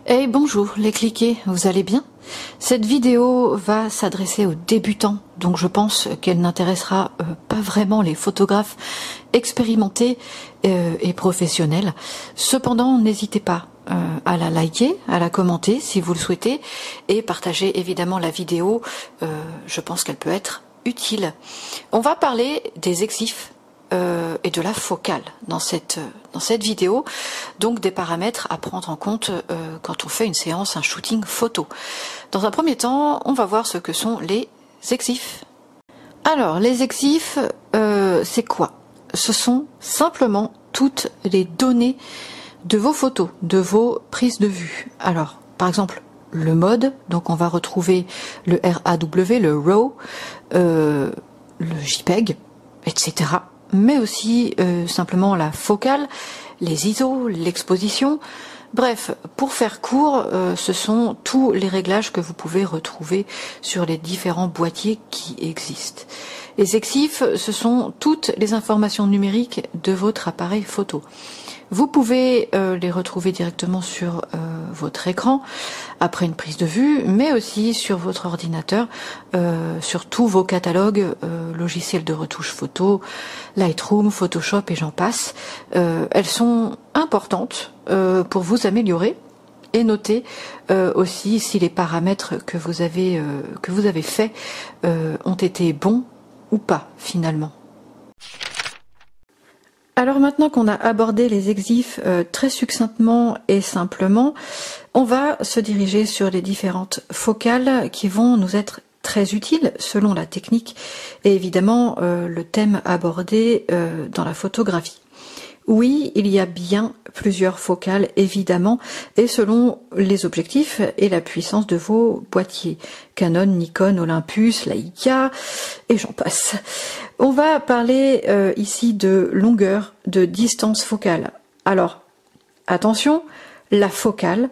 Hey, bonjour les cliquets, vous allez bien? Cette vidéo va s'adresser aux débutants, donc je pense qu'elle n'intéressera pas vraiment les photographes expérimentés et professionnels. Cependant, n'hésitez pas à la liker, à la commenter si vous le souhaitez, et partagez évidemment la vidéo, je pense qu'elle peut être utile. On va parler des EXIF et de la focale dans cette vidéo, donc des paramètres à prendre en compte quand on fait une séance, un shooting photo. Dans un premier temps, on va voir ce que sont les EXIF. Alors, les EXIF, c'est quoi? Ce sont simplement toutes les données de vos photos, de vos prises de vue. Alors, par exemple, le mode, donc on va retrouver le RAW, le RAW, le JPEG, etc. Mais aussi simplement la focale, les ISO, l'exposition. Bref, pour faire court, ce sont tous les réglages que vous pouvez retrouver sur les différents boîtiers qui existent. Les EXIF, ce sont toutes les informations numériques de votre appareil photo. Vous pouvez les retrouver directement sur votre écran après une prise de vue, mais aussi sur votre ordinateur, sur tous vos catalogues, logiciels de retouche photo, Lightroom, Photoshop et j'en passe. Elles sont importantes pour vous améliorer et noter aussi si les paramètres que vous avez faits ont été bons ou pas finalement. Alors maintenant qu'on a abordé les EXIF très succinctement et simplement, on va se diriger sur les différentes focales qui vont nous être très utiles selon la technique et évidemment le thème abordé dans la photographie. Oui, il y a bien plusieurs focales évidemment et selon les objectifs et la puissance de vos boîtiers. Canon, Nikon, Olympus, Leica et j'en passe. On va parler ici de longueur, de distance focale. Alors, attention, la focale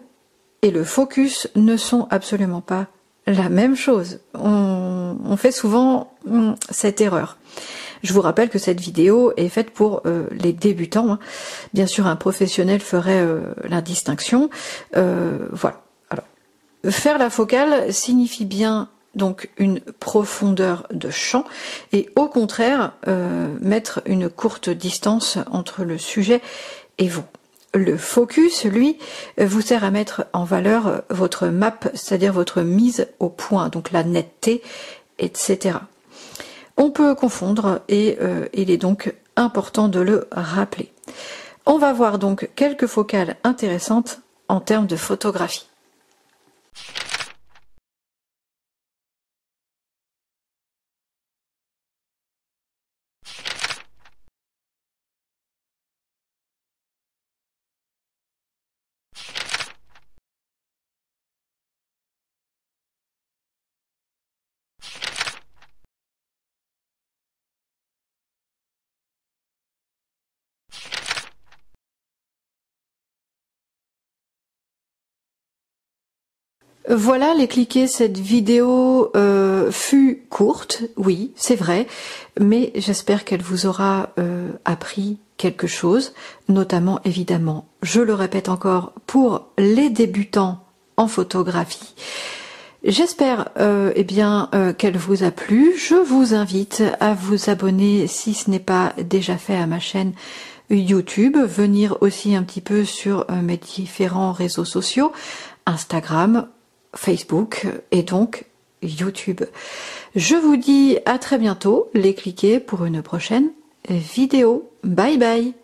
et le focus ne sont absolument pas la même chose. On fait souvent cette erreur. Je vous rappelle que cette vidéo est faite pour les débutants. Bien sûr, un professionnel ferait la distinction. Voilà. Alors, faire la focale signifie bien donc une profondeur de champ et au contraire mettre une courte distance entre le sujet et vous. Le focus, lui, vous sert à mettre en valeur votre map, c'est-à-dire votre mise au point, donc la netteté, etc. On peut confondre et il est donc important de le rappeler. On va voir donc quelques focales intéressantes en termes de photographie. Voilà les cliquets, cette vidéo fut courte, oui, c'est vrai, mais j'espère qu'elle vous aura appris quelque chose, notamment évidemment, je le répète encore, pour les débutants en photographie. J'espère qu'elle vous a plu. Je vous invite à vous abonner si ce n'est pas déjà fait à ma chaîne YouTube, venir aussi un petit peu sur mes différents réseaux sociaux, Instagram, Facebook et donc YouTube. Je vous dis à très bientôt les cliquets pour une prochaine vidéo. Bye bye.